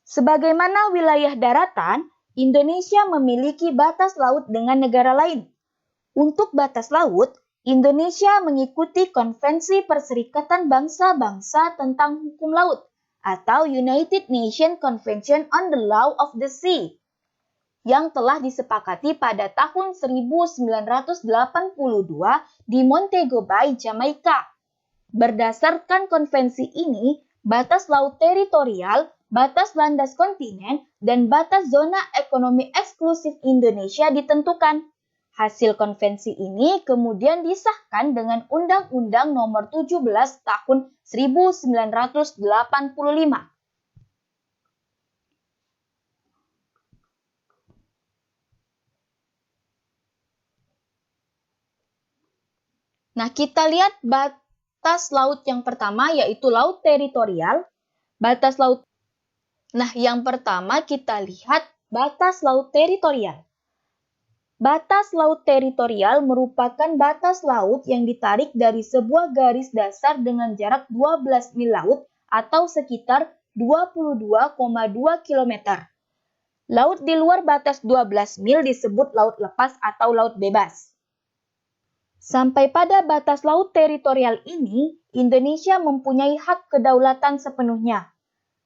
Sebagaimana wilayah daratan, Indonesia memiliki batas laut dengan negara lain. Untuk batas laut, Indonesia mengikuti Konvensi Perserikatan Bangsa-Bangsa tentang Hukum Laut atau United Nations Convention on the Law of the Sea yang telah disepakati pada tahun 1982 di Montego Bay, Jamaika. Berdasarkan konvensi ini, batas laut teritorial, batas landas kontinen, dan batas zona ekonomi eksklusif Indonesia ditentukan. Hasil konvensi ini kemudian disahkan dengan Undang-Undang Nomor 17 Tahun 1985. Nah, kita lihat batas laut yang pertama yaitu laut teritorial. Yang pertama kita lihat batas laut teritorial. Batas laut teritorial merupakan batas laut yang ditarik dari sebuah garis dasar dengan jarak 12 mil laut atau sekitar 22,2 km. Laut di luar batas 12 mil disebut laut lepas atau laut bebas. Sampai pada batas laut teritorial ini, Indonesia mempunyai hak kedaulatan sepenuhnya.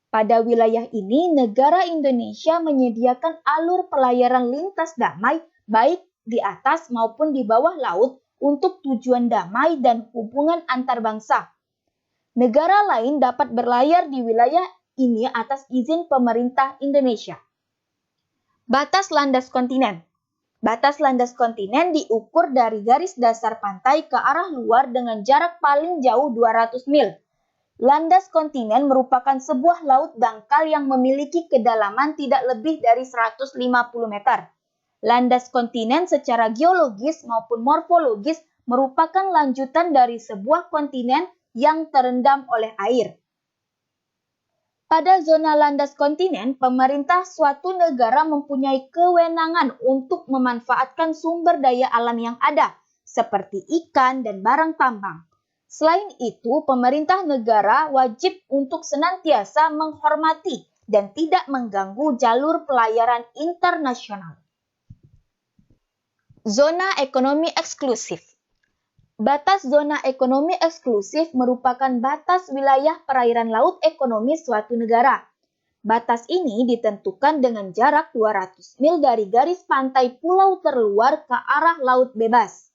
Pada wilayah ini, negara Indonesia menyediakan alur pelayaran lintas damai baik di atas maupun di bawah laut untuk tujuan damai dan hubungan antar bangsa. Negara lain dapat berlayar di wilayah ini atas izin pemerintah Indonesia. Batas landas kontinen. Batas landas kontinen diukur dari garis dasar pantai ke arah luar dengan jarak paling jauh 200 mil. Landas kontinen merupakan sebuah laut dangkal yang memiliki kedalaman tidak lebih dari 150 meter. Landas kontinen secara geologis maupun morfologis merupakan lanjutan dari sebuah kontinen yang terendam oleh air. Pada zona landas kontinen, pemerintah suatu negara mempunyai kewenangan untuk memanfaatkan sumber daya alam yang ada, seperti ikan dan barang tambang. Selain itu, pemerintah negara wajib untuk senantiasa menghormati dan tidak mengganggu jalur pelayaran internasional. Zona ekonomi eksklusif. Batas zona ekonomi eksklusif merupakan batas wilayah perairan laut ekonomi suatu negara. Batas ini ditentukan dengan jarak 200 mil dari garis pantai pulau terluar ke arah laut bebas.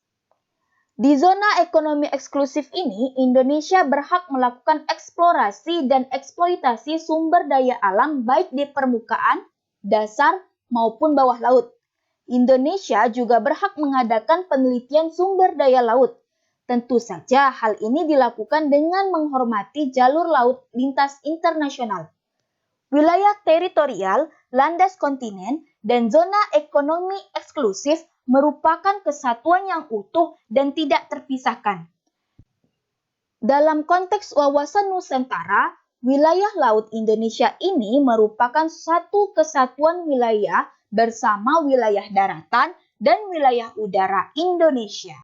Di zona ekonomi eksklusif ini, Indonesia berhak melakukan eksplorasi dan eksploitasi sumber daya alam baik di permukaan, dasar, maupun bawah laut. Indonesia juga berhak mengadakan penelitian sumber daya laut. Tentu saja hal ini dilakukan dengan menghormati jalur laut lintas internasional. Wilayah teritorial, landas kontinen, dan zona ekonomi eksklusif merupakan kesatuan yang utuh dan tidak terpisahkan. Dalam konteks wawasan Nusantara, wilayah laut Indonesia ini merupakan satu kesatuan wilayah bersama wilayah daratan dan wilayah udara Indonesia.